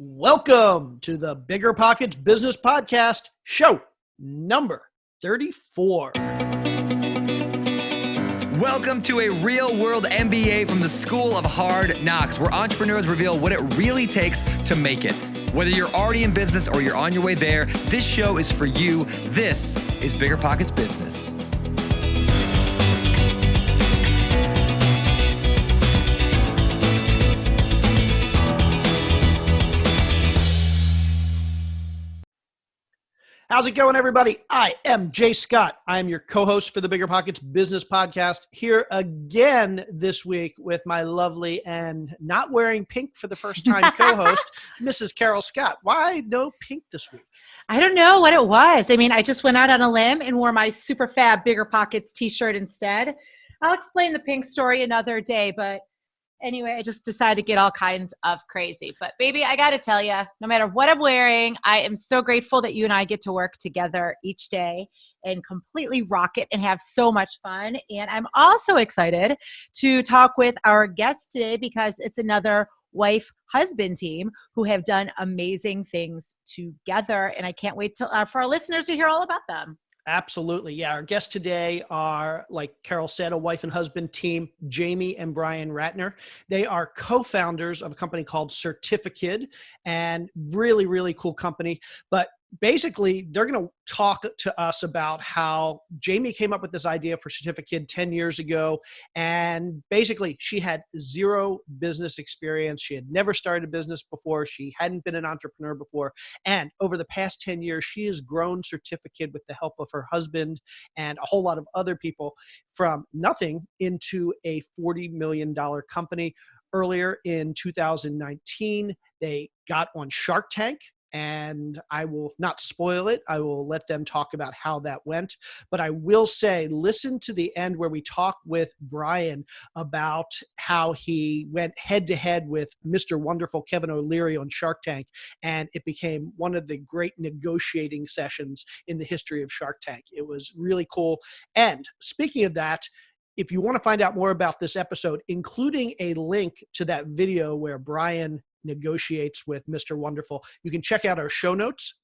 Welcome to the BiggerPockets Business Podcast, show number 34. Welcome to a real-world MBA from the School of Hard Knocks, where entrepreneurs reveal what it really takes to make it. Whether you're already in business or you're on your way there, this show is for you. This is BiggerPockets Business. How's it going, everybody? I am Jay Scott. I am your co-host for the BiggerPockets Business Podcast, here again this week with my lovely and not wearing pink for the first time co-host, Mrs. Carol Scott. Why no pink this week? I don't know what it was. I mean, I just went out on a limb and wore my super fab BiggerPockets t-shirt instead. I'll explain the pink story another day, but anyway, I just decided to get all kinds of crazy. But baby, I got to tell you, no matter what I'm wearing, I am so grateful that you and I get to work together each day and completely rock it and have so much fun. And I'm also excited to talk with our guest today because it's another wife-husband team who have done amazing things together. And I can't wait for our listeners to hear all about them. Absolutely. Yeah. Our guests today are, like Carol said, a wife and husband team, Jamie and Brian Ratner. They are co-founders of a company called CertifiKID, and really, really cool company. But basically, they're going to talk to us about how Jamie came up with this idea for CertifiKID 10 years ago. And basically, she had zero business experience. She had never started a business before. She hadn't been an entrepreneur before. And over the past 10 years, she has grown CertifiKID with the help of her husband and a whole lot of other people from nothing into a $40 million company. Earlier in 2019, they got on Shark Tank. And I will not spoil it. I will let them talk about how that went. But I will say, listen to the end where we talk with Brian about how he went head-to-head with Mr. Wonderful Kevin OLeary on Shark Tank. And it became one of the great negotiating sessions in the history of Shark Tank. It was really cool. And speaking of that, if you want to find out more about this episode, including a link to that video where Brian negotiates with Mr. Wonderful, you can check out our show notes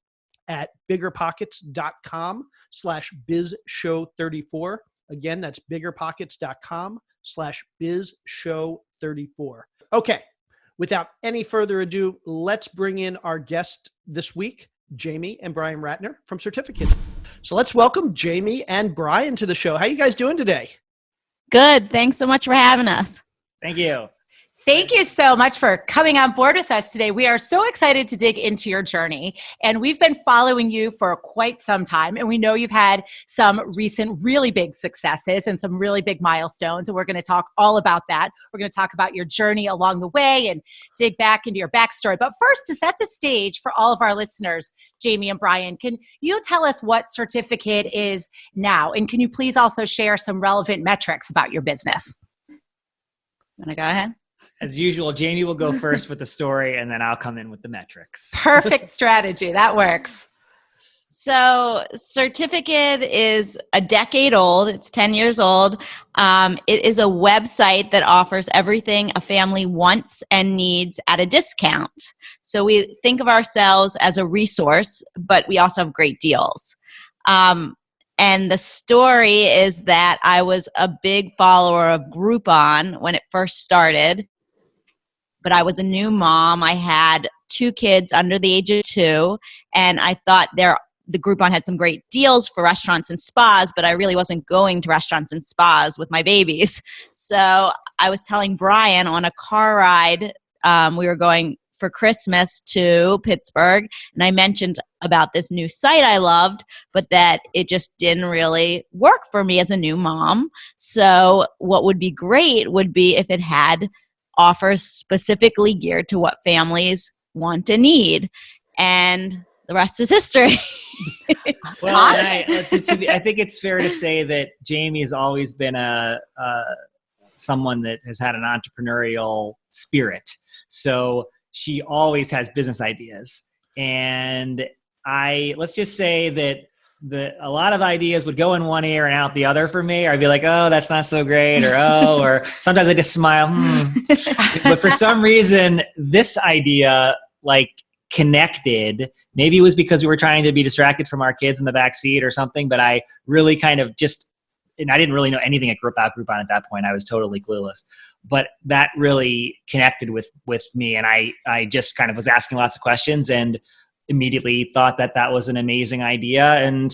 at biggerpockets.com/bizshow34. Again, that's biggerpockets.com/bizshow34. Okay, without any further ado, let's bring in our guest this week, Jamie and Brian Ratner from CertifiKID. So let's welcome Jamie and Brian to the show. How are you guys doing today? Good. Thanks so much for having us. Thank you. Thank you so much for coming on board with us today. We are so excited to dig into your journey, and we've been following you for quite some time, and we know you've had some recent really big successes and some really big milestones, and we're going to talk all about that. We're going to talk about your journey along the way and dig back into your backstory. But first, to set the stage for all of our listeners, Jamie and Brian, can you tell us what CertifiKID is now, and can you please also share some relevant metrics about your business? Want to go ahead? As usual, Jamie will go first with the story, and then I'll come in with the metrics. Perfect strategy. That works. So CertifiKID is a decade old. It's 10 years old. It is a website that offers everything a family wants and needs at a discount. So we think of ourselves as a resource, but we also have great deals. And the story is that I was a big follower of Groupon when it first started, but I was a new mom. I had 2 kids under the age of 2, and I thought the Groupon had some great deals for restaurants and spas, but I really wasn't going to restaurants and spas with my babies. So I was telling Brian on a car ride, we were going for Christmas to Pittsburgh, and I mentioned about this new site I loved, but that it just didn't really work for me as a new mom. So what would be great would be if it had offers specifically geared to what families want and need. And the rest is history. Well, I think it's fair to say that Jamie has always been someone that has had an entrepreneurial spirit. So she always has business ideas. And let's just say that a lot of ideas would go in one ear and out the other for me. Or I'd be like, oh, that's not so great. Or sometimes I just smile. But for some reason, this idea, like, connected. Maybe it was because we were trying to be distracted from our kids in the back seat or something, but I really kind of and I didn't really know anything about Groupon at that point. I was totally clueless, but that really connected with me. And I just kind of was asking lots of questions and immediately thought that was an amazing idea. And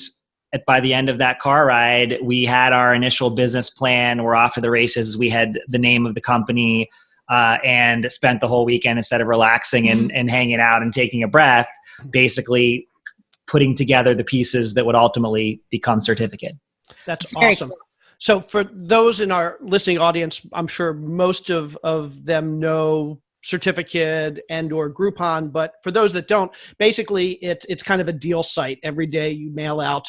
by the end of that car ride, we had our initial business plan. We're off to the races. We had the name of the company, and spent the whole weekend, instead of relaxing and hanging out and taking a breath, basically putting together the pieces that would ultimately become CertifiKID. That's awesome. So for those in our listening audience, I'm sure most of them know CertifiKID and or Groupon, but for those that don't, basically it's kind of a deal site. Every day you mail out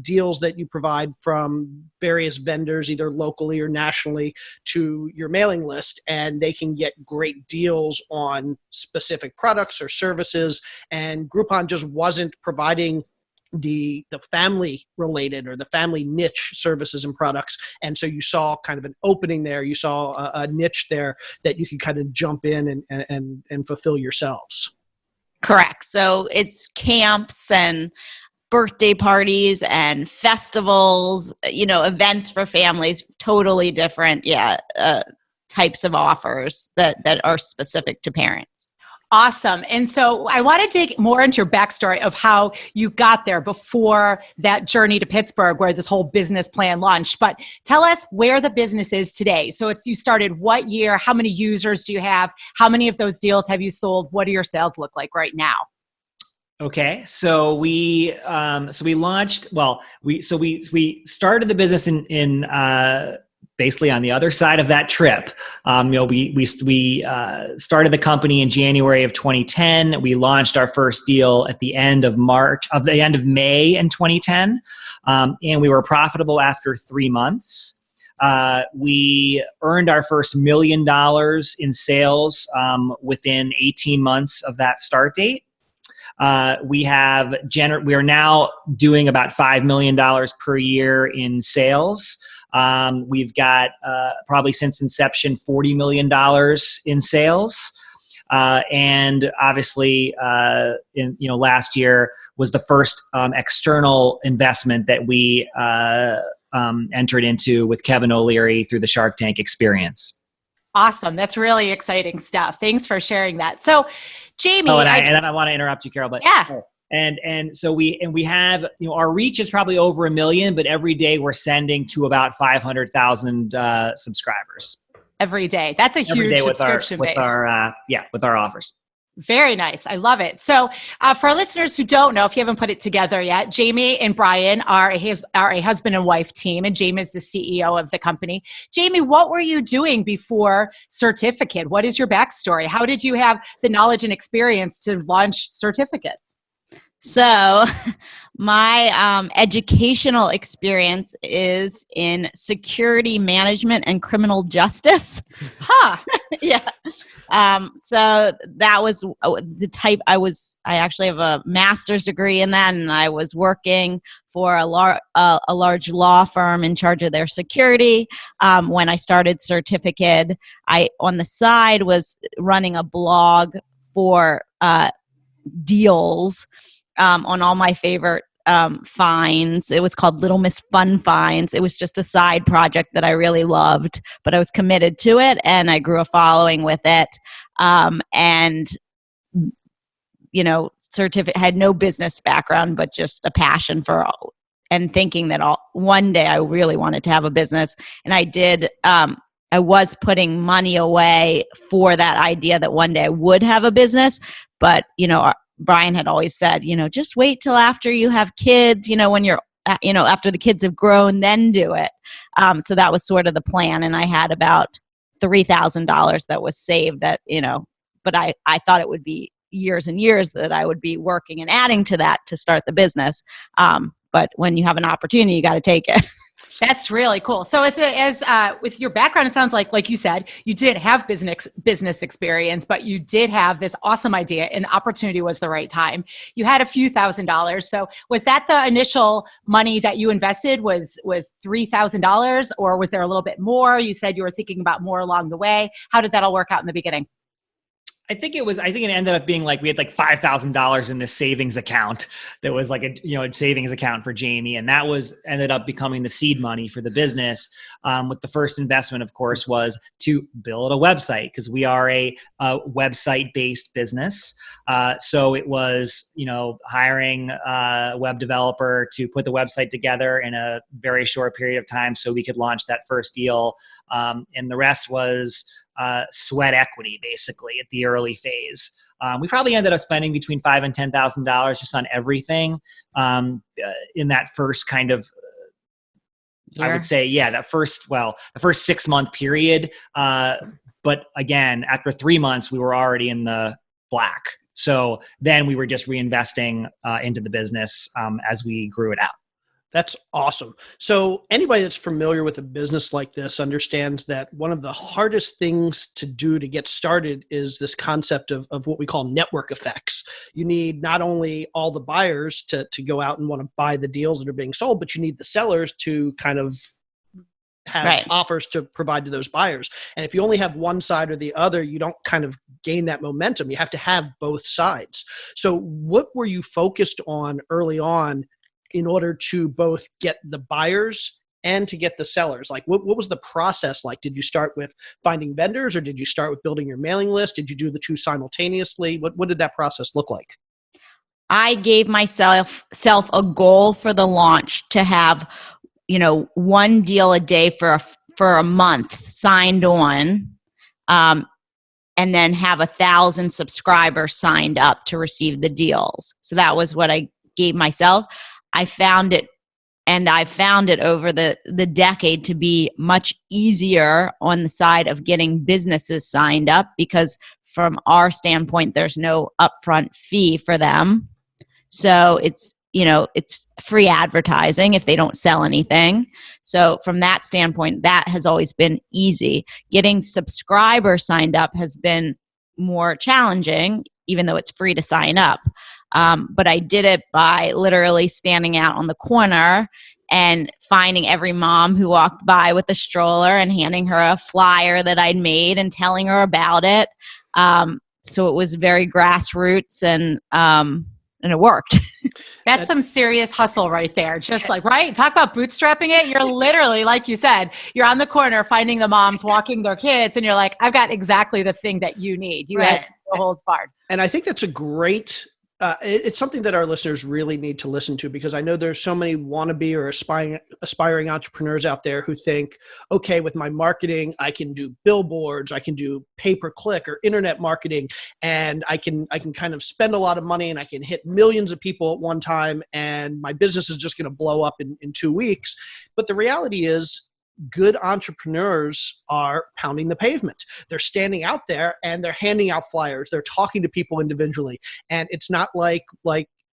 deals that you provide from various vendors, either locally or nationally, to your mailing list, and they can get great deals on specific products or services. And Groupon just wasn't providing the family related or the family niche services and products. And so you saw kind of an opening there. You saw a niche there that you could kind of jump in and fulfill yourselves. Correct. So it's camps and birthday parties and festivals, events for families, totally different, types of offers that are specific to parents. Awesome. And so I want to dig more into your backstory of how you got there before that journey to Pittsburgh, where this whole business plan launched. But tell us where the business is today. So you started what year? How many users do you have? How many of those deals have you sold? What do your sales look like right now? Okay, so we launched. Well, we started the business in basically on the other side of that trip. We started the company in January of 2010. We launched our first deal at the end of May in 2010, and we were profitable after 3 months. We earned our first $1 million in sales within 18 months of that start date. We are now doing about $5 million per year in sales. We've got probably since inception $40 million in sales, and obviously, last year was the first external investment that we entered into with Kevin OLeary through the Shark Tank experience. Awesome. That's really exciting stuff. Thanks for sharing that. So, Jamie, and I want to interrupt you, Carol, but yeah. And so we have, our reach is probably over 1 million, but every day we're sending to about 500,000 subscribers. Every day. That's a huge subscription base. With our offers. Very nice. I love it. So for our listeners who don't know, if you haven't put it together yet, Jamie and Brian are a husband and wife team, and Jamie is the CEO of the company. Jamie, what were you doing before CertifiKID? What is your backstory? How did you have the knowledge and experience to launch CertifiKID? So my educational experience is in security management and criminal justice. Huh. Yeah. So that was the type I actually have a master's degree in that, and I was working for a large law firm in charge of their security. When I started CertifiKID, I, on the side, was running a blog for deals on all my favorite finds. It was called Little Miss Fun Finds. It was just a side project that I really loved, but I was committed to it, and I grew a following with it. CertifiKID had no business background, but just a passion for and thinking that one day I really wanted to have a business. And I did. I was putting money away for that idea that one day I would have a business, but Brian had always said, just wait till after you have kids, when you're, after the kids have grown, then do it. So that was sort of the plan. And I had about $3,000 that was saved but I thought it would be years and years that I would be working and adding to that to start the business. But when you have an opportunity, you got to take it. That's really cool. So as with your background, it sounds like you said, you didn't have business experience, but you did have this awesome idea, and opportunity was the right time. You had a few $1,000s. So was that the initial money that you invested was $3,000, or was there a little bit more? You said you were thinking about more along the way. How did that all work out in the beginning? I think it ended up being like, we had like $5,000 in this savings account that was like a savings account for Jamie. And that ended up becoming the seed money for the business. With the first investment, of course, was to build a website, because we are a website based business. So it was, hiring a web developer to put the website together in a very short period of time so we could launch that first deal. And the rest was sweat equity, basically, at the early phase. We probably ended up spending between $5,000 and $10,000 just on everything in that first kind of, I would say, the first 6-month period. But again, after 3 months, we were already in the black. So then we were just reinvesting into the business as we grew it out. That's awesome. So anybody that's familiar with a business like this understands that one of the hardest things to do to get started is this concept of what we call network effects. You need not only all the buyers to go out and want to buy the deals that are being sold, but you need the sellers to kind of have offers to provide to those buyers. And if you only have one side or the other, you don't kind of gain that momentum. You have to have both sides. So what were you focused on early on in order to both get the buyers and to get the sellers? Like, what was the process like? Did you start with finding vendors, or did you start with building your mailing list? Did you do the two simultaneously? What did that process look like? I gave myself a goal for the launch to have, one deal a day for a month signed on, and then have 1,000 subscribers signed up to receive the deals. So that was what I gave myself. I found it over the decade to be much easier on the side of getting businesses signed up, because from our standpoint, there's no upfront fee for them. So it's free advertising if they don't sell anything. So from that standpoint, that has always been easy. Getting subscribers signed up has been more challenging, even though it's free to sign up. But I did it by literally standing out on the corner and finding every mom who walked by with a stroller and handing her a flyer that I'd made and telling her about it. So it was very grassroots, and it worked. That's some serious hustle right there. Just like, right? Talk about bootstrapping it. You're literally, like you said, you're on the corner finding the moms walking their kids, and you're like, I've got exactly the thing that you need. You had no holds barred. And I think that's a great, it's something that our listeners really need to listen to, because I know there's so many wannabe or aspiring entrepreneurs out there who think, okay, with my marketing, I can do billboards, I can do pay-per-click or internet marketing, and I can kind of spend a lot of money and I can hit millions of people at one time, and my business is just going to blow up in 2 weeks. But the reality is, good entrepreneurs are pounding the pavement. They're standing out there and they're handing out flyers. They're talking to people individually. And it's not like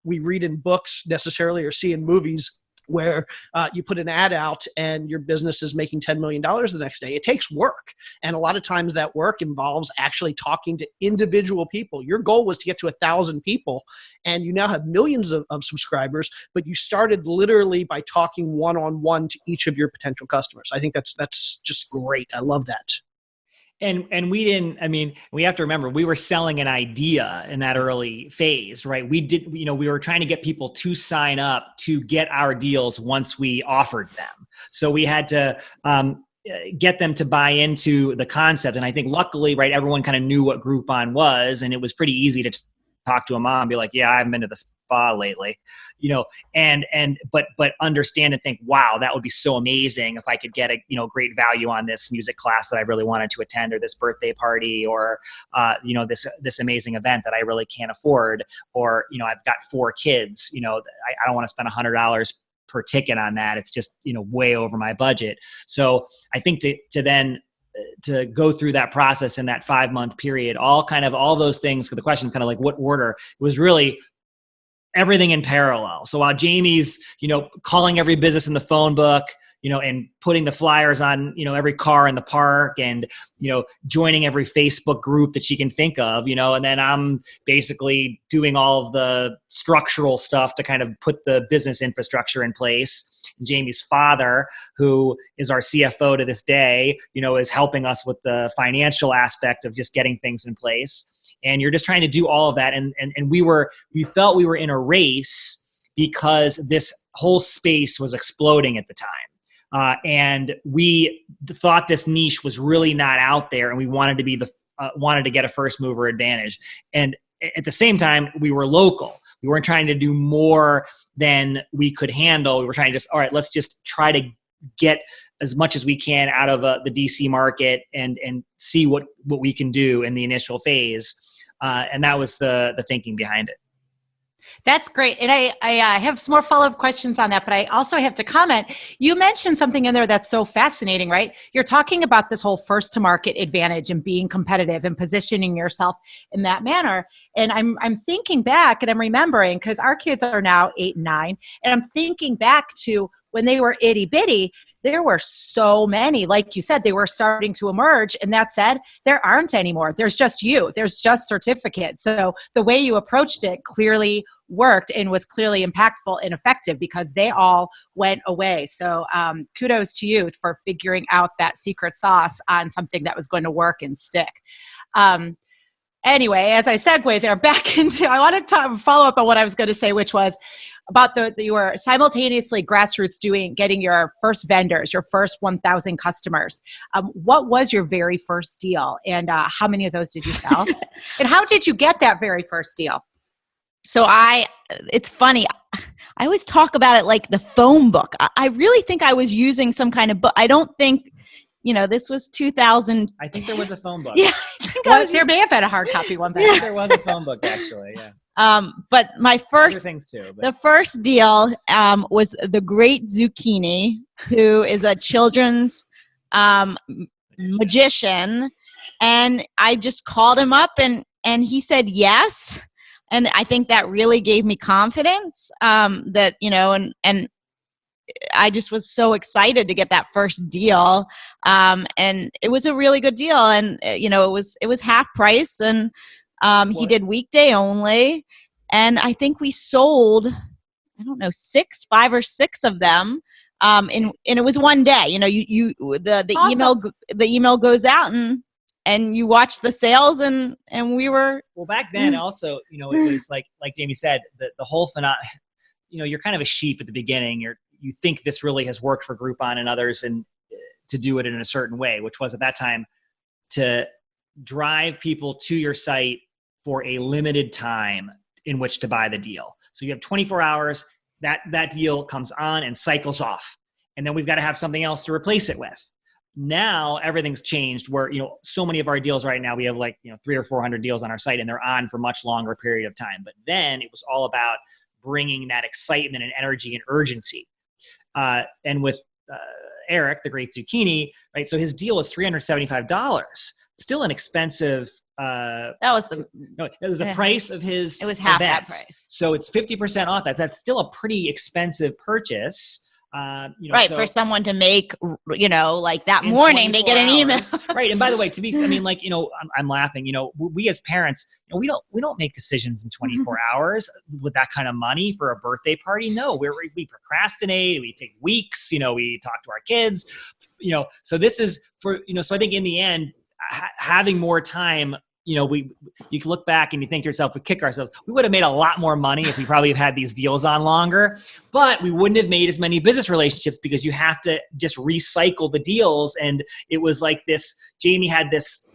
we read in books necessarily or see in movies where you put an ad out and your business is making $10 million the next day. It takes work. And a lot of times that work involves actually talking to individual people. Your goal was to get to 1,000 people, and you now have millions of subscribers, but you started literally by talking one-on-one to each of your potential customers. I think that's just great. I love that. And we didn't, we have to remember, we were selling an idea in that early phase, right? We were trying to get people to sign up to get our deals once we offered them. So we had to get them to buy into the concept. And I think luckily, right, everyone kind of knew what Groupon was, and it was pretty easy to talk to a mom and be like, yeah, I haven't been to the spa lately, but understand and think, wow, that would be so amazing if I could get a, great value on this music class that I really wanted to attend, or this birthday party, or, this amazing event that I really can't afford, or, I've got 4 kids, I don't want to spend $100 per ticket on that. It's just, way over my budget. So I think to go through that process in that 5-month period, all those things, the question kind of like what order, it was really everything in parallel. So while Jamie's, calling every business in the phone book, and putting the flyers on, every car in the park, and, joining every Facebook group that she can think of, and then I'm basically doing all of the structural stuff to kind of put the business infrastructure in place. Jamie's father, who is our CFO to this day, is helping us with the financial aspect of just getting things in place. And you're just trying to do all of that. And we felt we were in a race because this whole space was exploding at the time. And we thought this niche was really not out there, and we wanted to be wanted to get a first mover advantage. And at the same time, we were local. We weren't trying to do more than we could handle. We were trying to all right, let's just try to get as much as we can out of the DC market and see what we can do in the initial phase. And that was the thinking behind it. That's great. And I have some more follow-up questions on that, but I also have to comment. You mentioned something in there that's so fascinating, right? You're talking about this whole first to market advantage and being competitive and positioning yourself in that manner. And I'm thinking back and I'm remembering, because our kids are now 8 and 9, and I'm thinking back to when they were itty bitty. There were so many, like you said, they were starting to emerge. And that said, there aren't anymore. There's just you. There's just CertifiKID. So the way you approached it clearly worked and was clearly impactful and effective because they all went away. So kudos to you for figuring out that secret sauce on something that was going to work and stick. Anyway, as I segue there back into, I want to follow up on what I was going to say, which was about you were simultaneously grassroots getting your first vendors, your first 1,000 customers. What was your very first deal, and how many of those did you sell? And how did you get that very first deal? So it's funny. I always talk about it like the phone book. I really think I was using some kind of book. I don't think, this was 2000. I think there was a phone book. Yeah. There may have been a hard copy one back. Yeah, there was a phone book actually. Yeah. But my first, other things too. The first deal was The Great Zucchini, who is a children's magician, and I just called him up and he said yes. And I think that really gave me confidence that, and I just was so excited to get that first deal. And it was a really good deal. And, it was half price, and he did weekday only. And I think we sold, I don't know, 5 or 6 of them. And it was one day, the awesome. the email goes out and you watch the sales and we were. Well, back then also, it was like Jamie said, the whole phenomenon, you're kind of a sheep at the beginning. You think this really has worked for Groupon and others, and to do it in a certain way, which was at that time to drive people to your site for a limited time in which to buy the deal. So you have 24 hours, that deal comes on and cycles off. And then we've got to have something else to replace it with. Now everything's changed where, so many of our deals right now, we have 300 or 400 deals on our site, and they're on for much longer period of time. But then it was all about bringing that excitement and energy and urgency. And with Eric, the Great Zucchini, right? So his deal was $375. Still an expensive. That was the price of his. It was half event. that price. So it's 50% off that. That's still a pretty expensive purchase. Right, for someone to make, that morning they get an email. Right, and by the way, I'm laughing. We as parents, we don't make decisions in 24 hours with that kind of money for a birthday party. No, we procrastinate. We take weeks. We talk to our kids. So this is for So I think in the end, having more time. You can look back and you think to yourself, we kick ourselves. We would have made a lot more money if we probably had these deals on longer, but we wouldn't have made as many business relationships because you have to just recycle the deals. And it was like this, Jamie had this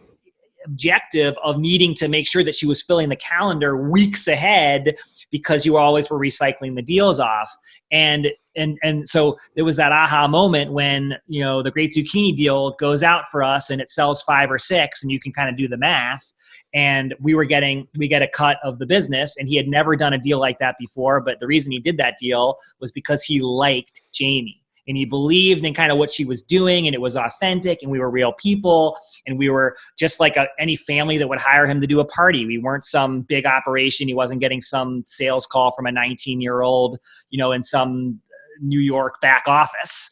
objective of needing to make sure that she was filling the calendar weeks ahead because you always were recycling the deals off. And so there was that aha moment when, the Great Zucchini deal goes out for us and it sells 5 or 6, and you can kind of do the math. And we get a cut of the business, and he had never done a deal like that before. But the reason he did that deal was because he liked Jamie and he believed in kind of what she was doing, and it was authentic, and we were real people, and we were just like any family that would hire him to do a party. We weren't some big operation. He wasn't getting some sales call from a 19-year-old, in some New York back office.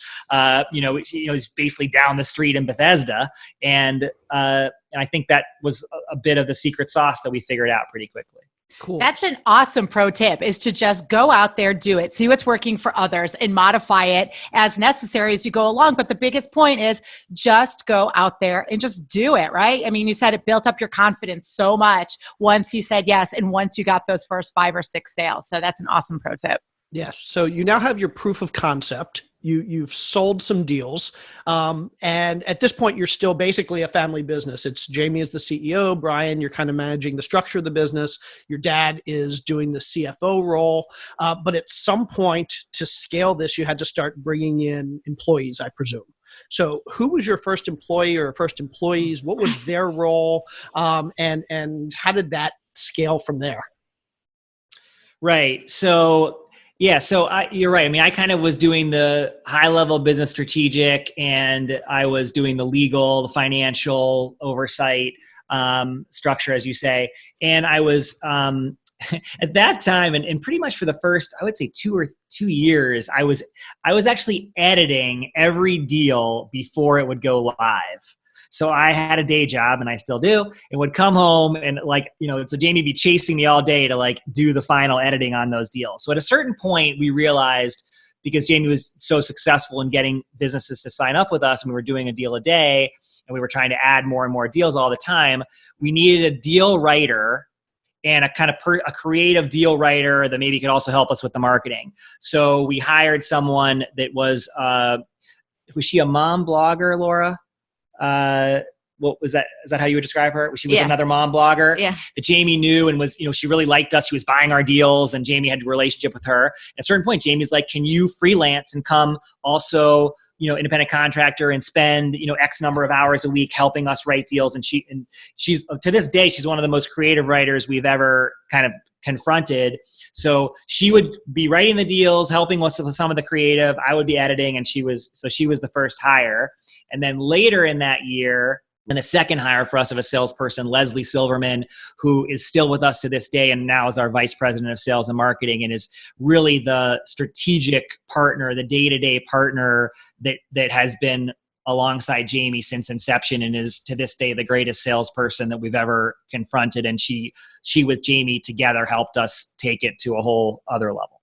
He's basically down the street in Bethesda. And I think that was a bit of the secret sauce that we figured out pretty quickly. Cool. That's an awesome pro tip, is to just go out there, do it, see what's working for others and modify it as necessary as you go along. But the biggest point is just go out there and just do it, right? I mean, you said it built up your confidence so much once you said yes and once you got those first 5 or 6 sales. So that's an awesome pro tip. Yes. So you now have your proof of concept. You've sold some deals. And at this point, you're still basically a family business. It's Jamie is the CEO. Brian, you're kind of managing the structure of the business. Your dad is doing the CFO role. But at some point to scale this, you had to start bringing in employees, I presume. So who was your first employee or first employees? What was their role? And how did that scale from there? Right. So you're right. I mean, I kind of was doing the high level business strategic, and I was doing the legal, the financial oversight structure, as you say. And I was at that time, and pretty much for the first, I would say 2 years, I was actually editing every deal before it would go live. So I had a day job, and I still do, and would come home and so Jamie would be chasing me all day to do the final editing on those deals. So at a certain point we realized, because Jamie was so successful in getting businesses to sign up with us, and we were doing a deal a day and we were trying to add more and more deals all the time, we needed a deal writer and a creative deal writer that maybe could also help us with the marketing. So we hired someone that was she a mom blogger, Laura? What was that? Is that how you would describe her? She was another mom blogger that Jamie knew and was, she really liked us. She was buying our deals, and Jamie had a relationship with her. At a certain point, Jamie's like, can you freelance and come also, independent contractor and spend, X number of hours a week helping us write deals? And she's to this day, she's one of the most creative writers we've ever kind of confronted. So she would be writing the deals, helping us with some of the creative. I would be editing, and she was the first hire. And then later in that year, and the second hire for us of a salesperson, Leslie Silverman, who is still with us to this day and now is our vice president of sales and marketing, and is really the strategic partner, the day-to-day partner that has been alongside Jamie since inception, and is to this day the greatest salesperson that we've ever confronted. And she with Jamie together helped us take it to a whole other level.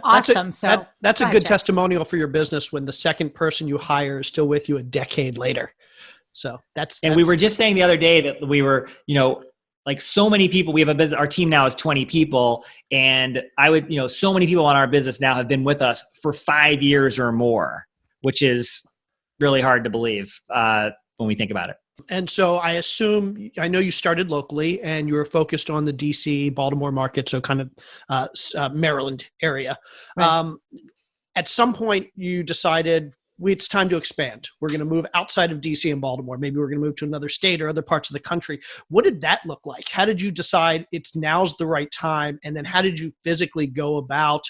Awesome. That's a good testimonial for your business when the second person you hire is still with you a decade later. So and we were just saying the other day that we were, so many people, we have a business, our team now is 20 people. And so many people on our business now have been with us for 5 years or more, which is really hard to believe when we think about it. And so I know you started locally and you were focused on the DC, Baltimore market, so kind of Maryland area. Right. At some point you decided it's time to expand. We're going to move outside of DC and Baltimore. Maybe we're going to move to another state or other parts of the country. What did that look like? How did you decide now's the right time? And then how did you physically go about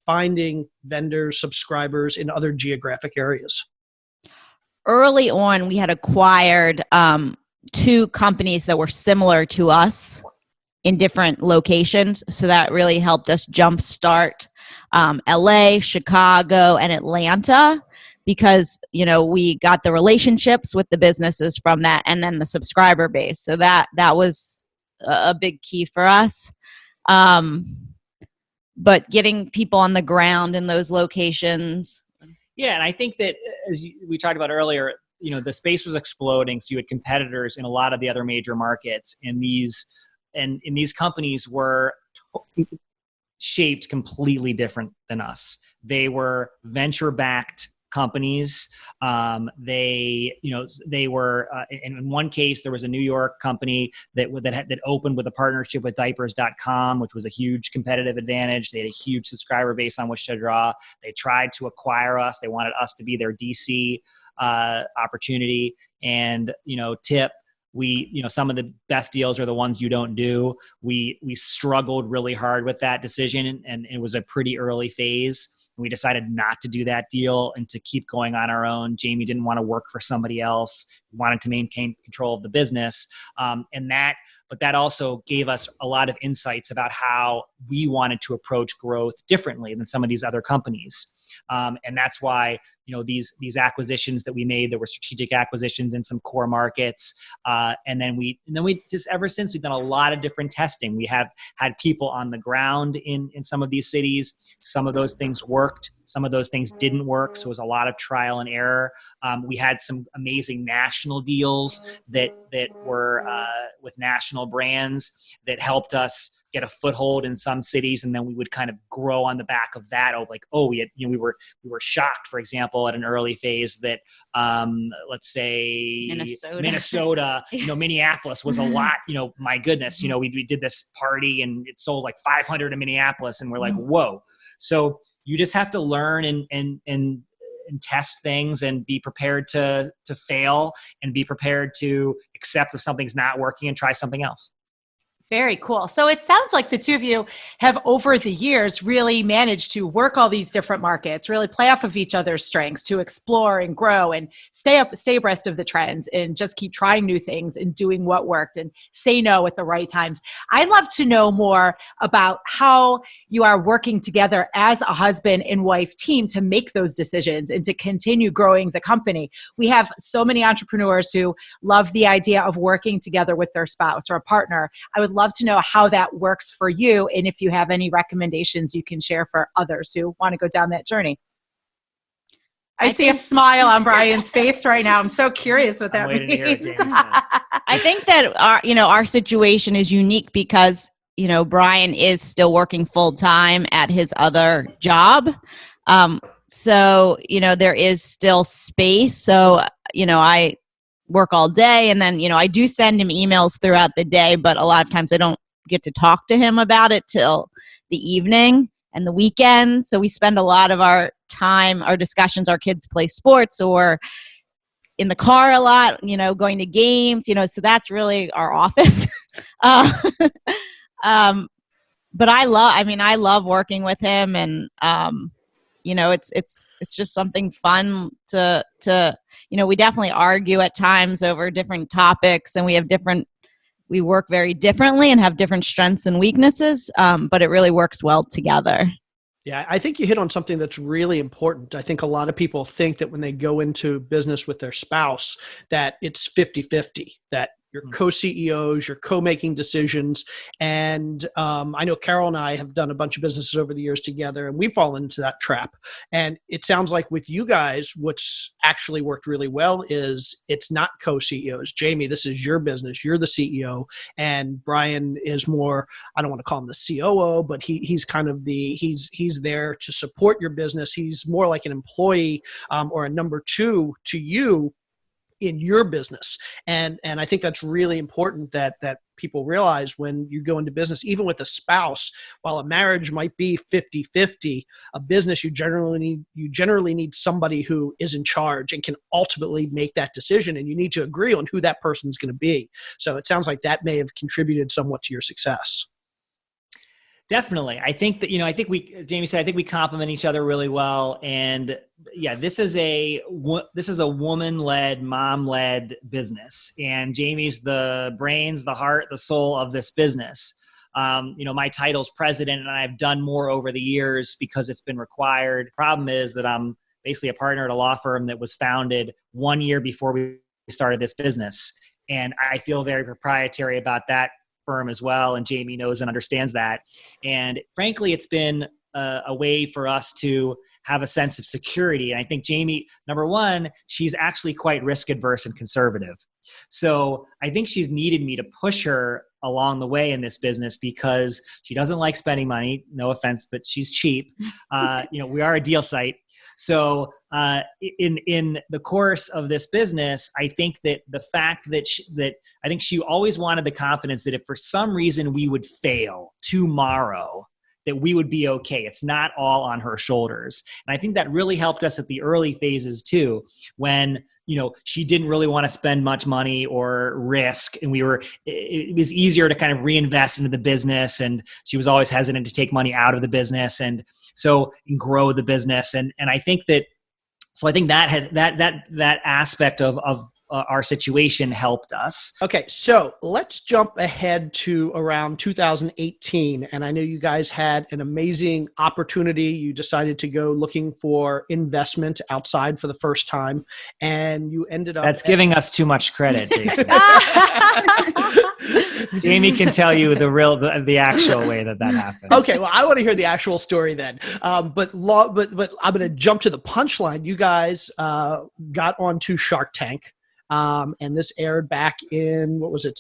finding vendors, subscribers in other geographic areas? Early on, we had acquired 2 companies that were similar to us in different locations. So that really helped us jumpstart LA, Chicago, and Atlanta, because, we got the relationships with the businesses from that, and then the subscriber base. So that was a big key for us. But getting people on the ground in those locations. Yeah, and I think that, as we talked about earlier, the space was exploding. So you had competitors in a lot of the other major markets, and these companies were shaped completely different than us. They were venture-backed companies. They were in one case there was a New York company that opened with a partnership with diapers.com, which was a huge competitive advantage. They had a huge subscriber base on which to draw. They tried to acquire us. They wanted us to be their DC opportunity. And tip, some of the best deals are the ones you don't do. We struggled really hard with that decision, and it was a pretty early phase. We decided not to do that deal and to keep going on our own. Jamie didn't want to work for somebody else, wanted to maintain control of the business. And that but that also gave us a lot of insights about how we wanted to approach growth differently than some of these other companies. And that's why, these acquisitions that we made, there were strategic acquisitions in some core markets. And then we just, ever since, we've done a lot of different testing. We have had people on the ground in some of these cities. Some of those things worked. Some of those things didn't work. So it was a lot of trial and error. We had some amazing national deals that were with national brands that helped us get a foothold in some cities, and then we would kind of grow on the back of that. We were shocked, for example, at an early phase that let's say Minnesota, Minneapolis was a lot. My goodness, we did this party and it sold like 500 in Minneapolis, and we're like, whoa. So you just have to learn and test things and be prepared to fail and be prepared to accept if something's not working and try something else. Very cool. So it sounds like the two of you have, over the years, really managed to work all these different markets, really play off of each other's strengths to explore and grow and stay abreast of the trends and just keep trying new things and doing what worked and say no at the right times. I'd love to know more about how you are working together as a husband and wife team to make those decisions and to continue growing the company. We have so many entrepreneurs who love the idea of working together with their spouse or a partner. I would love to know how that works for you, and if you have any recommendations you can share for others who want to go down that journey. I see a smile on Brian's face right now. I'm so curious what that means. I think that our situation is unique because Brian is still working full time at his other job. So there is still space. So I work all day, and then I do send him emails throughout the day, but a lot of times I don't get to talk to him about it till the evening and the weekend. So we spend a lot of our time, our discussions, our kids play sports or in the car a lot, going to games, so that's really our office. But I love working with him, and it's just something fun to we definitely argue at times over different topics, and we work very differently and have different strengths and weaknesses, but it really works well together. Yeah, I think you hit on something that's really important. I think a lot of people think that when they go into business with their spouse, that it's 50-50, that you're co-CEOs, you're co-making decisions. And I know Carol and I have done a bunch of businesses over the years together, and we fall into that trap. And it sounds like with you guys, what's actually worked really well is it's not co-CEOs. Jamie, this is your business. You're the CEO. And Brian is more, I don't want to call him the COO, but he's kind of he's there to support your business. He's more like an employee or a number two to you in your business. And I think that's really important that people realize when you go into business, even with a spouse, while a marriage might be 50-50, a business, you generally need somebody who is in charge and can ultimately make that decision. And you need to agree on who that person's going to be. So it sounds like that may have contributed somewhat to your success. Definitely. I think that, Jamie said, I think we complement each other really well. And yeah, this is a woman-led, mom-led business. And Jamie's the brains, the heart, the soul of this business. My title's president, and I've done more over the years because it's been required. Problem is that I'm basically a partner at a law firm that was founded 1 year before we started this business. And I feel very proprietary about that firm as well, and Jamie knows and understands that. And frankly, it's been a way for us to have a sense of security. And I think Jamie, number one, she's actually quite risk adverse and conservative. So I think she's needed me to push her along the way in this business because she doesn't like spending money. No offense, but she's cheap. We are a deal site. So in the course of this business, I think that the fact that I think she always wanted the confidence that if for some reason we would fail tomorrow, that we would be okay. It's not all on her shoulders. And I think that really helped us at the early phases too, when, she didn't really want to spend much money or risk. And it was easier to kind of reinvest into the business. And she was always hesitant to take money out of the business and grow the business. And I think that, so I think that had that aspect of our situation helped us. Okay, so let's jump ahead to around 2018. And I know you guys had an amazing opportunity. You decided to go looking for investment outside for the first time, and you ended up— That's giving us too much credit, Jason. Jamie can tell you the actual way that happened. Okay, well, I want to hear the actual story then. But I'm going to jump to the punchline. You guys got onto Shark Tank, and this aired back in, what was it,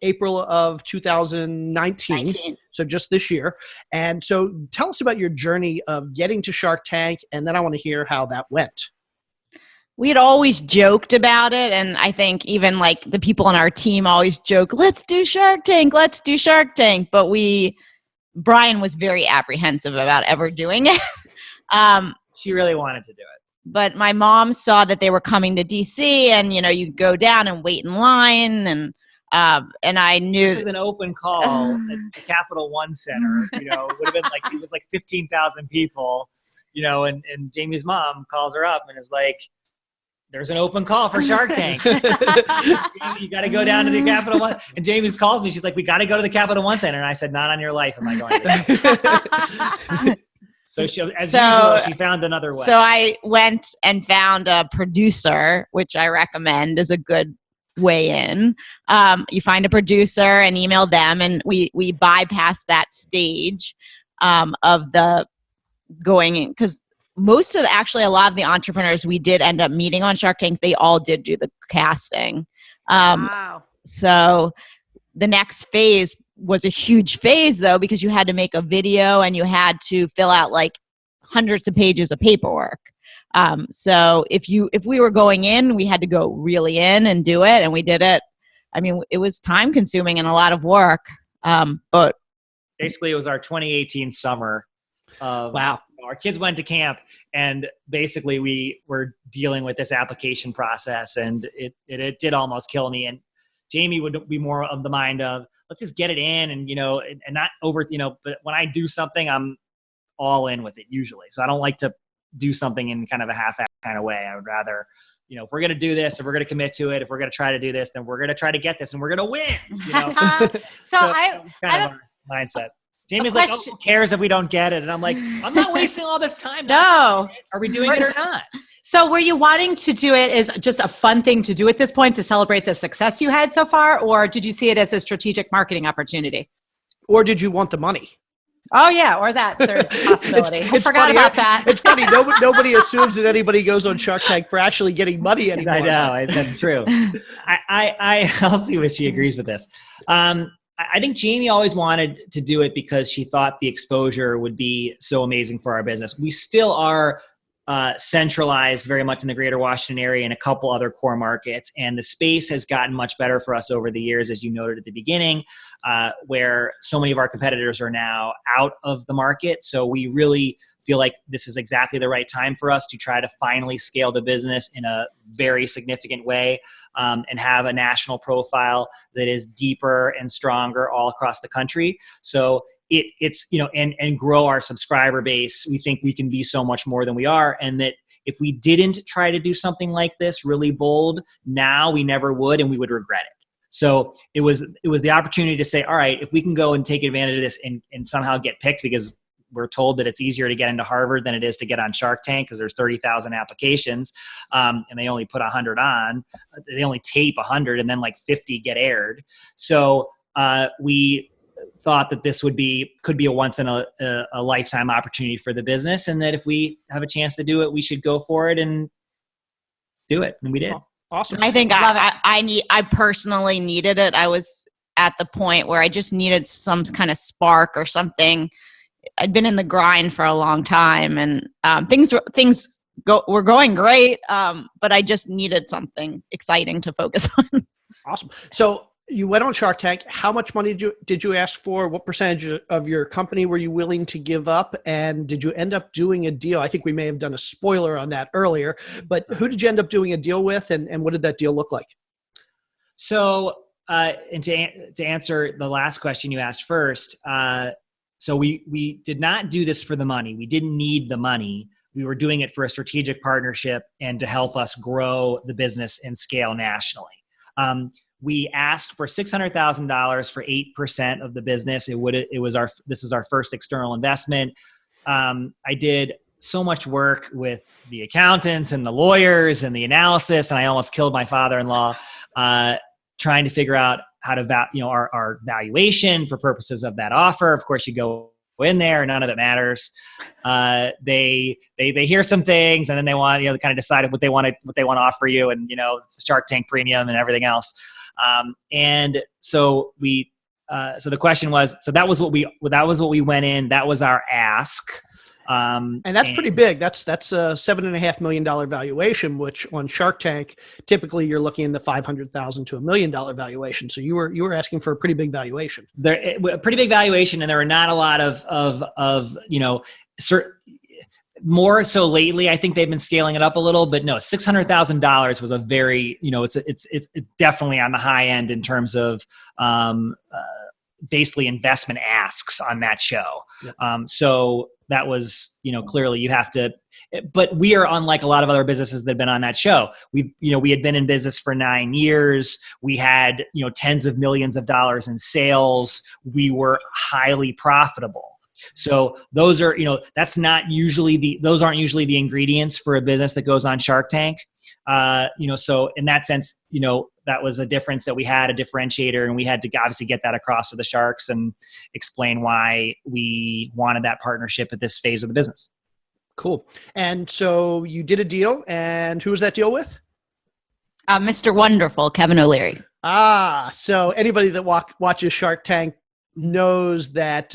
April of 2019. So just this year. And so tell us about your journey of getting to Shark Tank, and then I want to hear how that went. We had always joked about it, and I think even like the people on our team always joke, let's do Shark Tank. But Brian was very apprehensive about ever doing it. She really wanted to do it. But my mom saw that they were coming to DC, and you go down and wait in line, and I knew this is an open call at the Capital One Center. It would have been like, it was like 15,000 people. And Jamie's mom calls her up and is like, there's an open call for Shark Tank. Jamie, you got to go down to the Capital One. And Jamie calls me. She's like, we got to go to the Capital One Center. And I said, not on your life am I going to. So usual, she found another way. So I went and found a producer, which I recommend is a good way in. You find a producer and email them, and we bypass that stage of the going in, because a lot of the entrepreneurs we did end up meeting on Shark Tank, they all did do the casting. Wow. So the next phase was a huge phase, though, because you had to make a video and you had to fill out like hundreds of pages of paperwork. So if we were going in, we had to go really in and do it, and we did it. I mean, it was time consuming and a lot of work. But basically, it was our 2018 summer. Wow. Our kids went to camp, and basically we were dealing with this application process, and it did almost kill me. And Jamie would be more of the mind of, let's just get it in and not over, but when I do something, I'm all in with it usually. So I don't like to do something in kind of a half-assed kind of way. I would rather, if we're going to do this, if we're going to commit to it, if we're going to try to do this, then we're going to try to get this and we're going to win, So that's kind of our mindset. Jamie's like, who cares if we don't get it? And I'm like, I'm not wasting all this time. No. Are we doing it or not? So were you wanting to do it as just a fun thing to do at this point to celebrate the success you had so far? Or did you see it as a strategic marketing opportunity? Or did you want the money? Oh, yeah. Or that third possibility. I forgot about that. It's funny. Nobody assumes that anybody goes on Shark Tank for actually getting money anymore. I know. That's true. I'll see if she agrees with this. I think Jamie always wanted to do it because she thought the exposure would be so amazing for our business. We still are centralized very much in the greater Washington area and a couple other core markets. And the space has gotten much better for us over the years, as you noted at the beginning, where so many of our competitors are now out of the market. So we really feel like this is exactly the right time for us to try to finally scale the business in a very significant way, and have a national profile that is deeper and stronger all across the country. So it's and grow our subscriber base. We think we can be so much more than we are, and that if we didn't try to do something like this really bold now, we never would, and we would regret it. So it was the opportunity to say, all right, if we can go and take advantage of this and somehow get picked, because we're told that it's easier to get into Harvard than it is to get on Shark Tank because there's 30,000 applications, and they only put 100 on. They only tape 100, and then like 50 get aired. So we thought that this could be a once in a lifetime opportunity for the business, and that if we have a chance to do it, we should go for it and do it. And we did. Awesome. I think I personally needed it. I was at the point where I just needed some kind of spark or something. I'd been in the grind for a long time, and things were going great, but I just needed something exciting to focus on. Awesome. So you went on Shark Tank. How much money did you ask for? What percentage of your company were you willing to give up? And did you end up doing a deal? I think we may have done a spoiler on that earlier, but who did you end up doing a deal with, and what did that deal look like? So, and to answer the last question you asked first, so we did not do this for the money. We didn't need the money. we were doing it for a strategic partnership and to help us grow the business and scale nationally. We asked for $600,000 for 8% of the business. This is our first external investment. I did so much work with the accountants and the lawyers and the analysis, and I almost killed my father-in-law trying to figure out how to our valuation for purposes of that offer. Of course, you go in there, none of it matters. They hear some things, and then they want they kind of decide what they want to offer you, and it's a Shark Tank premium and everything else. And so so the question was, so that was what we went in. That was our ask. And that's pretty big. That's a $7.5 million valuation, which on Shark Tank, typically you're looking in the $500,000 to $1 million valuation. So you were asking for a pretty big valuation. A pretty big valuation, and there were not a lot of more so lately. I think they've been scaling it up a little, but no, $600,000 was a very it's definitely on the high end in terms of basically investment asks on that show. Yep. So that was, clearly you have to, but we are unlike a lot of other businesses that have been on that show. We had been in business for 9 years. We had, tens of millions of dollars in sales. We were highly profitable. So those are, those aren't usually the ingredients for a business that goes on Shark Tank. So in that sense, that was a difference that we had, a differentiator, and we had to obviously get that across to the Sharks and explain why we wanted that partnership at this phase of the business. Cool. And so you did a deal, and who was that deal with? Mr. Wonderful, Kevin OLeary. So anybody that watches Shark Tank knows that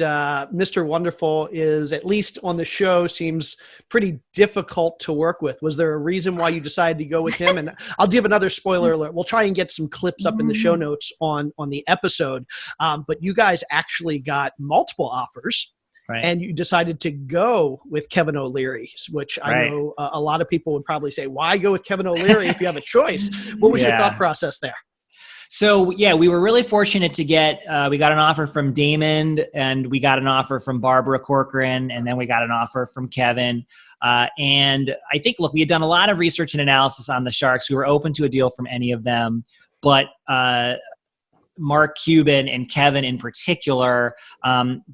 Mr. Wonderful is, at least on the show, seems pretty difficult to work with. Was there a reason why you decided to go with him? And I'll give another spoiler alert. We'll try and get some clips up in the show notes on the episode. But you guys actually got multiple offers. Right. And you decided to go with Kevin OLeary, which I know a lot of people would probably say, why go with Kevin OLeary if you have a choice? What was your thought process there? So we were really fortunate to get, we got an offer from Damon, and we got an offer from Barbara Corcoran, and then we got an offer from Kevin. And I think, look, we had done a lot of research and analysis on the Sharks. We were open to a deal from any of them, but Mark Cuban and Kevin in particular,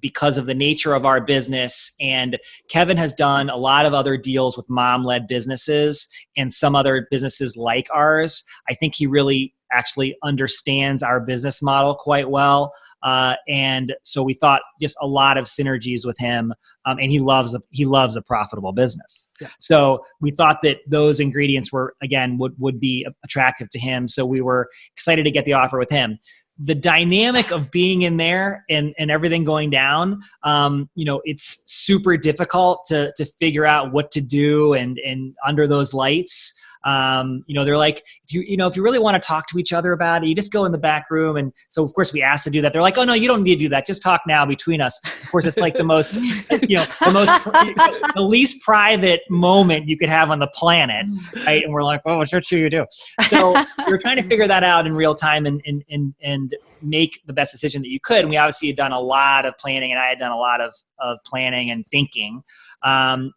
because of the nature of our business. And Kevin has done a lot of other deals with mom-led businesses and some other businesses like ours. I think he really actually understands our business model quite well. And so we thought just a lot of synergies with him. And he loves a profitable business. Yeah. So we thought that those ingredients would be attractive to him. So we were excited to get the offer with him. The dynamic of being in there and everything going down, it's super difficult to figure out what to do and under those lights. They're like, if you really want to talk to each other about it, you just go in the back room. And so of course we asked to do that. They're like, oh no, you don't need to do that. Just talk now between us. Of course, it's like the least private moment you could have on the planet. Right. And we're like, oh, what should you do? So we were trying to figure that out in real time and make the best decision that you could. And we obviously had done a lot of planning, and I had done a lot of planning and thinking.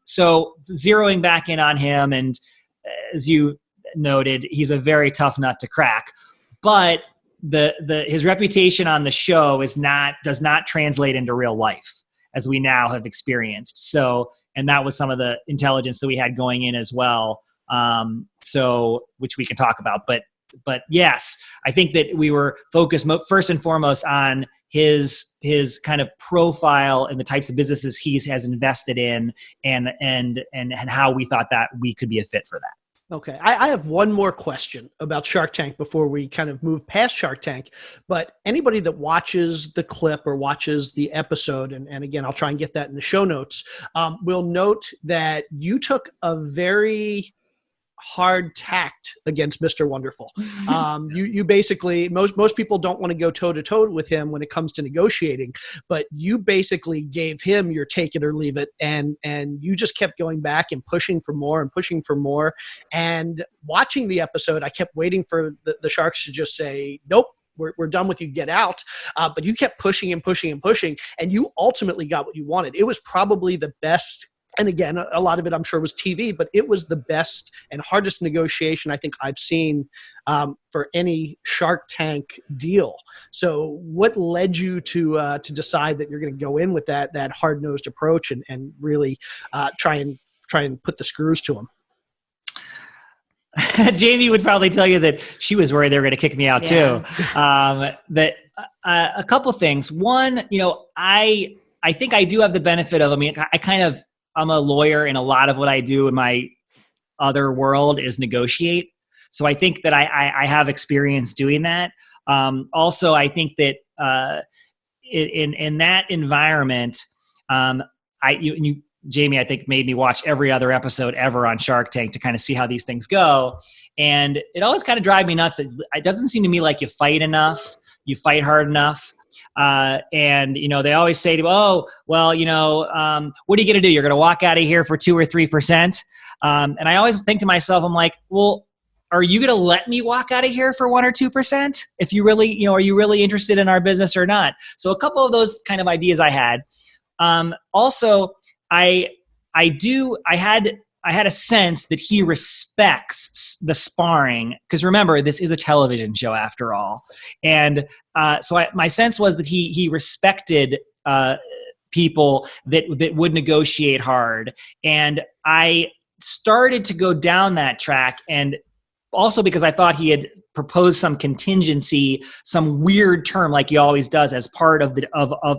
So zeroing back in on him, and as you noted, he's a very tough nut to crack, but his reputation on the show does not translate into real life, as we now have experienced. So, and that was some of the intelligence that we had going in as well. So, which we can talk about, but yes, I think that we were focused first and foremost on his kind of profile and the types of businesses he has invested in, and how we thought that we could be a fit for that. Okay. I have one more question about Shark Tank before we kind of move past Shark Tank. But anybody that watches the clip or watches the episode, and again, I'll try and get that in the show notes, will note that you took a very hard tact against Mr. Wonderful. You basically, most people don't want to go toe to toe with him when it comes to negotiating, but you basically gave him your take it or leave it. And you just kept going back and pushing for more and pushing for more. And watching the episode, I kept waiting for the Sharks to just say, nope, we're done with you, get out. But you kept pushing and pushing and pushing, and you ultimately got what you wanted. It was probably the best And again, a lot of it I'm sure was TV, but it was the best and hardest negotiation I think I've seen for any Shark Tank deal. So what led you to decide that you're going to go in with that hard-nosed approach and really try and put the screws to them? Jamie would probably tell you that she was worried they were going to kick me out too. That a couple things. One, I think I do have the benefit of, I'm a lawyer, and a lot of what I do in my other world is negotiate. So I think that I have experience doing that. Also, I think that in that environment, Jamie, I think, made me watch every other episode ever on Shark Tank to kind of see how these things go. And it always kind of drives me nuts that it doesn't seem to me like you fight enough, you fight hard enough. And they always say to me, oh, well, what are you going to do? You're going to walk out of here for 2 or 3%. And I always think to myself, I'm like, well, are you going to let me walk out of here for 1 or 2%? If you really, are you really interested in our business or not? So a couple of those kind of ideas I had. Also, I had a sense that he respects the sparring, because remember, this is a television show after all. And so my sense was that he respected people that would negotiate hard. And I started to go down that track, and also because I thought he had proposed some contingency, some weird term like he always does as part of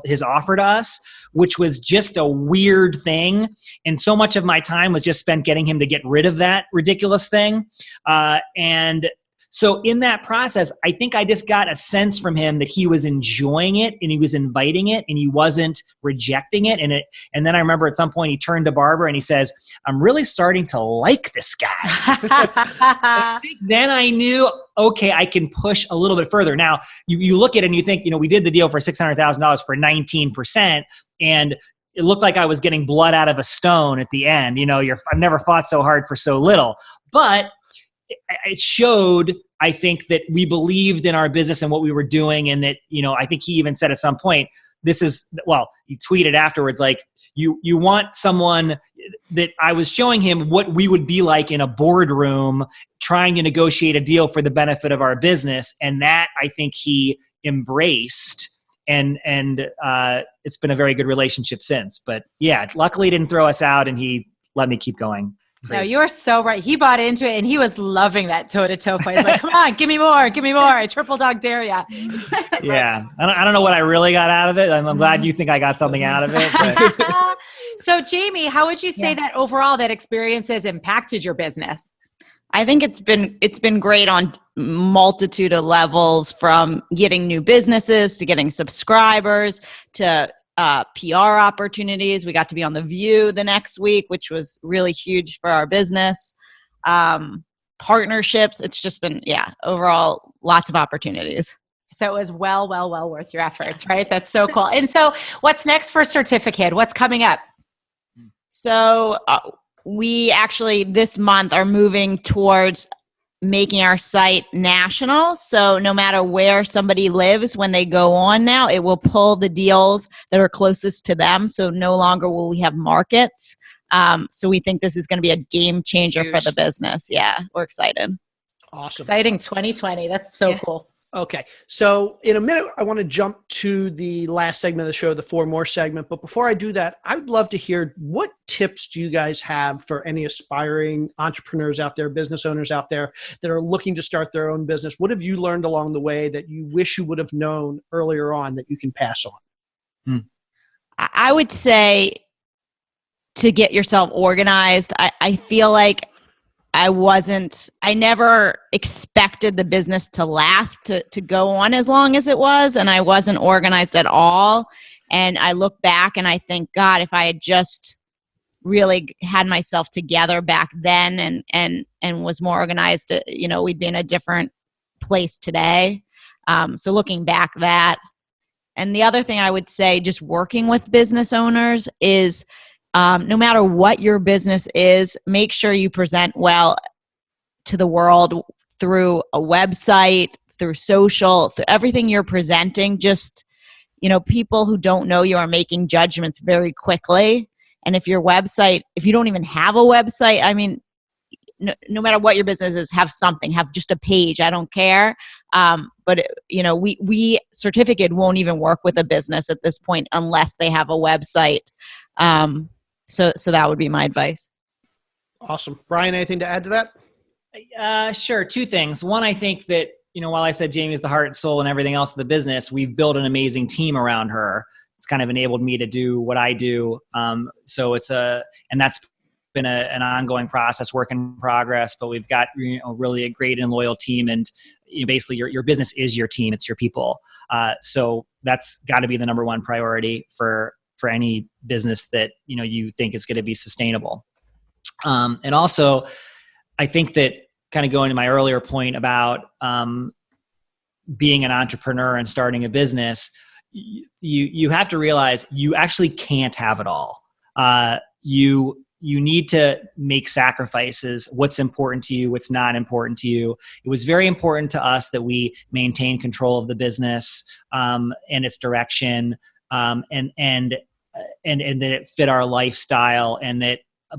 his offer to us, which was just a weird thing. And so much of my time was just spent getting him to get rid of that ridiculous thing. And so in that process, I think I just got a sense from him that he was enjoying it, and he was inviting it, and he wasn't rejecting it. And then I remember at some point he turned to Barbara and he says, I'm really starting to like this guy. I think then I knew, okay, I can push a little bit further. Now, you look at it and you think, we did the deal for $600,000 for 19%, and it looked like I was getting blood out of a stone at the end. I've never fought so hard for so little. But it showed, I think, that we believed in our business and what we were doing. And that, I think he even said at some point, he tweeted afterwards, like, you want someone that I was showing him what we would be like in a boardroom trying to negotiate a deal for the benefit of our business. And that, I think, he embraced. And it's been a very good relationship since. But yeah, luckily he didn't throw us out, and he let me keep going. Crazy. No, you are so right. He bought into it, and he was loving that toe-to-toe fight. He's like, come on, give me more. I triple dog dare ya. Yeah. I don't know what I really got out of it. I'm glad you think I got something out of it. But. So Jamie, how would you say that overall that experience has impacted your business? I think it's been great on multitude of levels, from getting new businesses to getting subscribers to PR opportunities. We got to be on The View the next week, which was really huge for our business. Partnerships. It's just been, overall lots of opportunities. So it was well worth your efforts, right? That's so cool. And so what's next for CertifiKID? What's coming up? So we actually this month are moving towards making our site national. So no matter where somebody lives, when they go on now, it will pull the deals that are closest to them. So no longer will we have markets. So we think this is going to be a game changer for the business. Yeah, we're excited. Awesome. Exciting 2020. That's so cool. Okay. So in a minute, I want to jump to the last segment of the show, the 4 More segment. But before I do that, I would love to hear, what tips do you guys have for any aspiring entrepreneurs out there, business owners out there that are looking to start their own business? What have you learned along the way that you wish you would have known earlier on that you can pass on? I would say to get yourself organized. I feel like I never expected the business to last, to go on as long as it was. And I wasn't organized at all. And I look back and I think, God, if I had just really had myself together back then and was more organized, we'd be in a different place today. So looking back that. And the other thing I would say, just working with business owners, is no matter what your business is, make sure you present well to the world through a website, through social, through everything you're presenting. Just, people who don't know you are making judgments very quickly. And if your website, if you don't even have a website, I mean, no matter what your business is, have something, have just a page. I don't care. But we CertifiKID won't even work with a business at this point unless they have a website. So that would be my advice. Awesome. Brian, anything to add to that? Sure. Two things. One, I think that, while I said Jamie is the heart and soul and everything else of the business, we've built an amazing team around her. It's kind of enabled me to do what I do. So and that's been an ongoing process, work in progress, but we've got really a great and loyal team, and basically your business is your team, it's your people. So that's got to be the number one priority for any business that you think is going to be sustainable. And also, I think that kind of going to my earlier point about being an entrepreneur and starting a business, you have to realize you actually can't have it all. You need to make sacrifices. What's important to you, what's not important to you. It was very important to us that we maintain control of the business and its direction, and that it fit our lifestyle,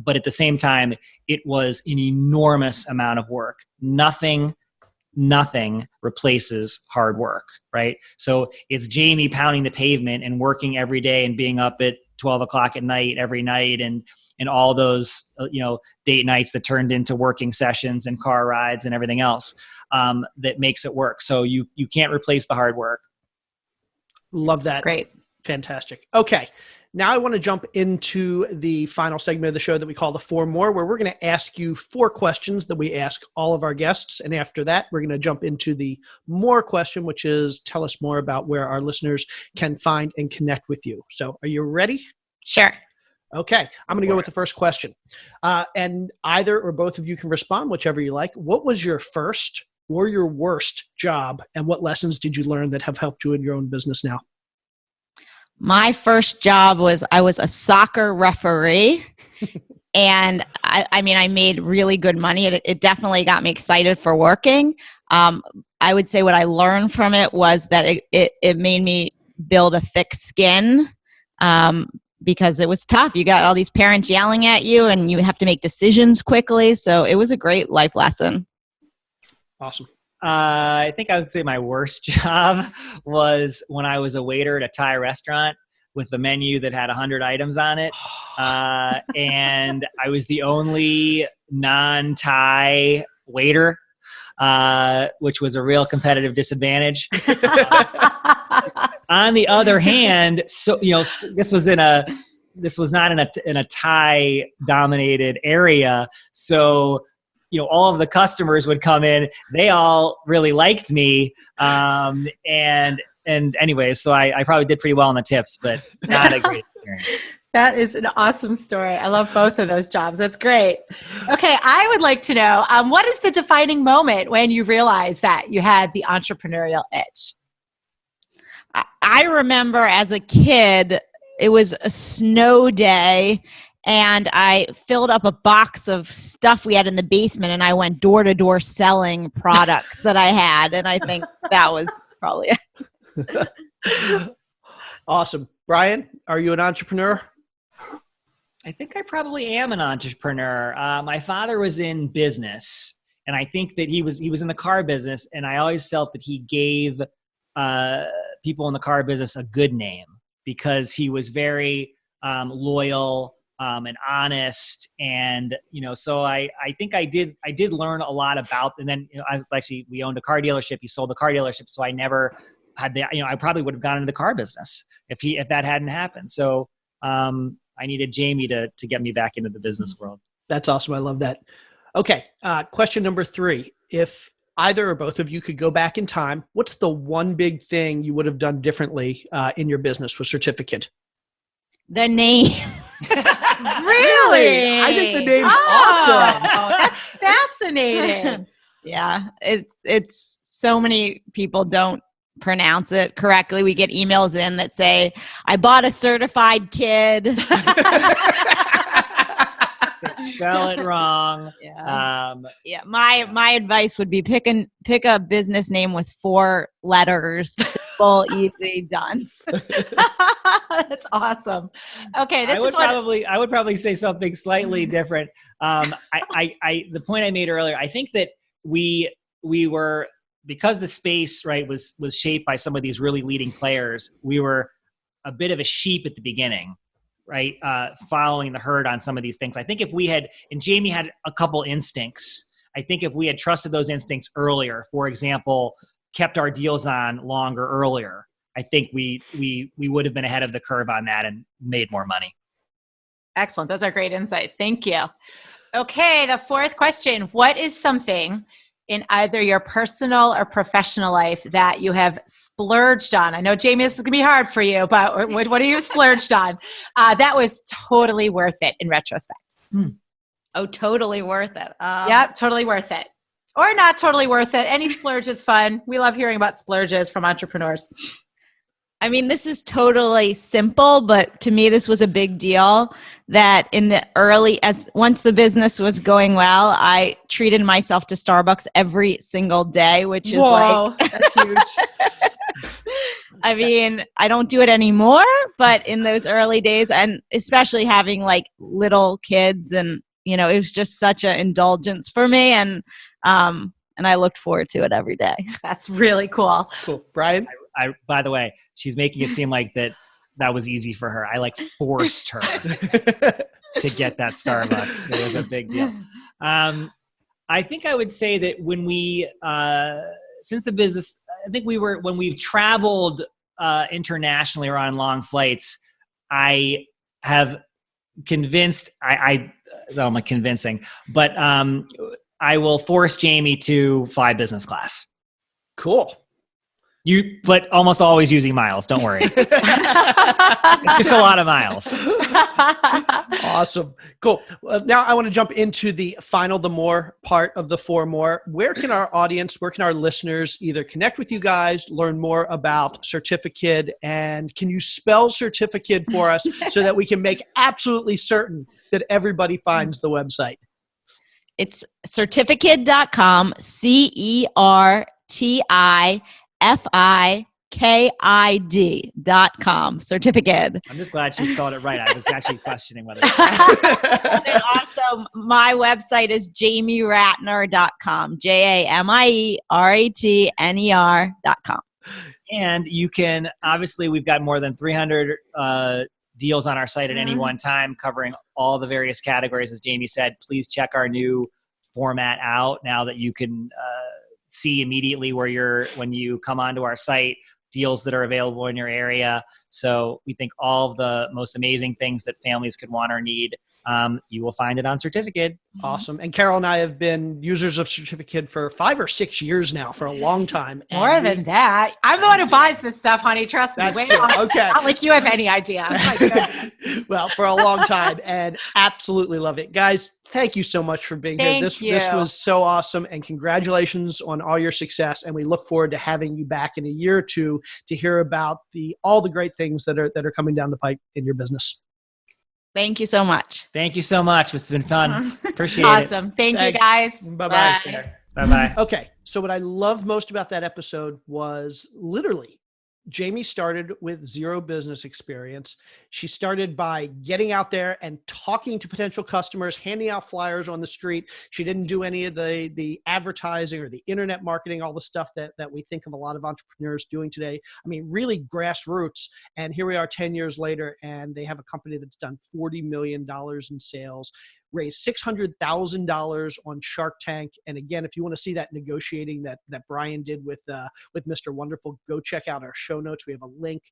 but at the same time, it was an enormous amount of work. Nothing replaces hard work, right? So it's Jamie pounding the pavement and working every day and being up at 12 o'clock at night every night, and all those date nights that turned into working sessions and car rides and everything else that makes it work. So you can't replace the hard work. Love that. Great. Fantastic. Okay. Now I want to jump into the final segment of the show that we call the 4 More, where we're going to ask you 4 questions that we ask all of our guests. And after that, we're going to jump into the more question, which is tell us more about where our listeners can find and connect with you. So are you ready? Sure. Okay. I'm going to go with the first question. And either or both of you can respond, whichever you like. What was your first or your worst job, and what lessons did you learn that have helped you in your own business now? My first job was I was a soccer referee, and I made really good money. It definitely got me excited for working. I would say what I learned from it was that it made me build a thick skin, because it was tough. You got all these parents yelling at you, and you have to make decisions quickly. So it was a great life lesson. Awesome. I think I would say my worst job was when I was a waiter at a Thai restaurant with a menu that had 100 items on it. And I was the only non-Thai waiter, which was a real competitive disadvantage. On the other hand, this was not in a Thai dominated area. So, all of the customers would come in, they all really liked me. And anyway, so I probably did pretty well on the tips, but not a great experience. That is an awesome story. I love both of those jobs. That's great. Okay, I would like to know, what is the defining moment when you realized that you had the entrepreneurial itch? I remember as a kid, it was a snow day, and I filled up a box of stuff we had in the basement, and I went door to door selling products that I had. And I think that was probably it. Awesome. Brian, are you an entrepreneur? I think I probably am an entrepreneur. My father was in business, and I think that he was in the car business, and I always felt that he gave people in the car business a good name because he was very loyal and honest, and so I think I did learn a lot about. And then we owned a car dealership. He sold the car dealership, so I never had the I probably would have gone into the car business if that hadn't happened. So I needed Jamie to get me back into the business world. That's awesome. I love that. Okay, question number 3: if either or both of you could go back in time, what's the one big thing you would have done differently in your business with CertifiKID? The name. Really? I think the name's awesome. Oh, that's fascinating. Yeah, it's so many people don't pronounce it correctly. We get emails in that say, "I bought a certified kid." Spell it wrong. Yeah. My advice would be pick a business name with 4 letters. Simple, easy, done. That's awesome. Okay, I would probably say something slightly different. The point I made earlier, I think that we were, because the space, right, was shaped by some of these really leading players, we were a bit of a sheep at the beginning, right? Following the herd on some of these things. I think if we had, and Jamie had a couple instincts, I think if we had trusted those instincts earlier, for example, kept our deals on longer earlier, I think we would have been ahead of the curve on that and made more money. Excellent. Those are great insights. Thank you. Okay, the fourth question. What is something in either your personal or professional life that you have splurged on? I know, Jamie, this is going to be hard for you, but what are you splurged on? That was totally worth it in retrospect. Oh, totally worth it. Yep, totally worth it. Or not totally worth it. Any splurge is fun. We love hearing about splurges from entrepreneurs. I mean, this is totally simple, but to me, this was a big deal that in the once the business was going well, I treated myself to Starbucks every single day, which is that's huge. I mean, I don't do it anymore, but in those early days, and especially having like little kids, and, you know, it was just such an indulgence for me. And I looked forward to it every day. That's really cool. Cool. Brian? By the way, she's making it seem like that was easy for her. I like forced her to get that Starbucks. It was a big deal. I think I would say that when we, since the business, I think when we've traveled internationally or on long flights, I have convinced, I'm like convincing, but I will force Jamie to fly business class. Cool. But almost always using miles. Don't worry. It's just a lot of miles. Awesome. Cool. Well, now I want to jump into the the more part of the 4 more. Where can our listeners either connect with you guys, learn more about CertifiKID, and can you spell CertifiKID for us so that we can make absolutely certain that everybody finds the website? It's CertifiKID.com, CertifiKID.com. CertifiKID. I'm just glad she spelled it right. I was actually questioning whether. And also, my website is jamieratner.com. JAMIERATNER.com. And you can, obviously, we've got more than 300 deals on our site at any one time, covering all the various categories. As Jamie said, please check our new format out now that you can see immediately when you come onto our site, deals that are available in your area. So we think all of the most amazing things that families could want or need, you will find it on CertifiKID. Awesome. And Carol and I have been users of CertifiKID for 5 or 6 years now, for a long time. More than that. I'm the one who buys this stuff, honey. Trust me. That's true. Okay. Not like you have any idea. Well, for a long time, and absolutely love it. Guys, thank you so much for being here. This was so awesome, and congratulations on all your success. And we look forward to having you back in a year or two to hear about all the great things that are coming down the pipe in your business. Thank you so much. Thank you so much. It's been fun. Appreciate it. Awesome. Thank you, guys. Bye-bye. Bye-bye. Okay. So what I love most about that episode was literally Jamie started with 0 business experience. She started by getting out there and talking to potential customers, handing out flyers on the street. She didn't do any of the advertising or the internet marketing, all the stuff that we think of a lot of entrepreneurs doing today. I mean, really grassroots. And here we are 10 years later, and they have a company that's done $40 million in sales, raised $600,000 on Shark Tank. And again, if you want to see that negotiating that Brian did with Mr. Wonderful, go check out our show notes. We have a link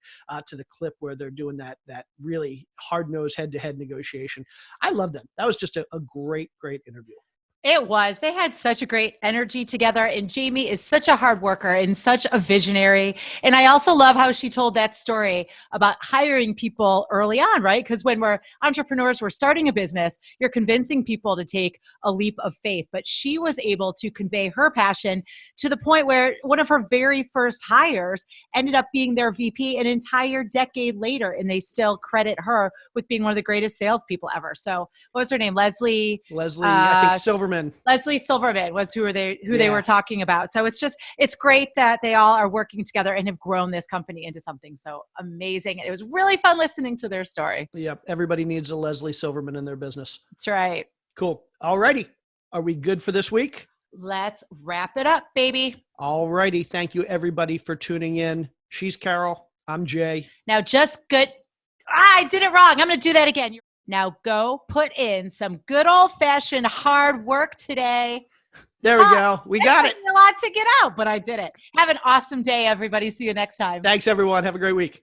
to the clip where they're doing that really hard-nosed head-to-head negotiation. I love them. That was just a great interview. It was. They had such a great energy together, and Jamie is such a hard worker and such a visionary. And I also love how she told that story about hiring people early on, right? Because when we're entrepreneurs, we're starting a business, you're convincing people to take a leap of faith. But she was able to convey her passion to the point where one of her very first hires ended up being their VP an entire decade later, and they still credit her with being one of the greatest salespeople ever. So what was her name? Leslie, I think Silverman Silverman. Leslie Silverman was who they were talking about. So it's great that they all are working together and have grown this company into something so amazing. It was really fun listening to their story. Yep. Everybody needs a Leslie Silverman in their business. That's right. Cool. All righty. Are we good for this week? Let's wrap it up, baby. All righty. Thank you, everybody, for tuning in. She's Carol. I'm Jay. Now just good. I did it wrong. I'm going to do that again. Now go put in some good old-fashioned hard work today. There we go. We got it. A lot to get out, but I did it. Have an awesome day, everybody. See you next time. Thanks, everyone. Have a great week.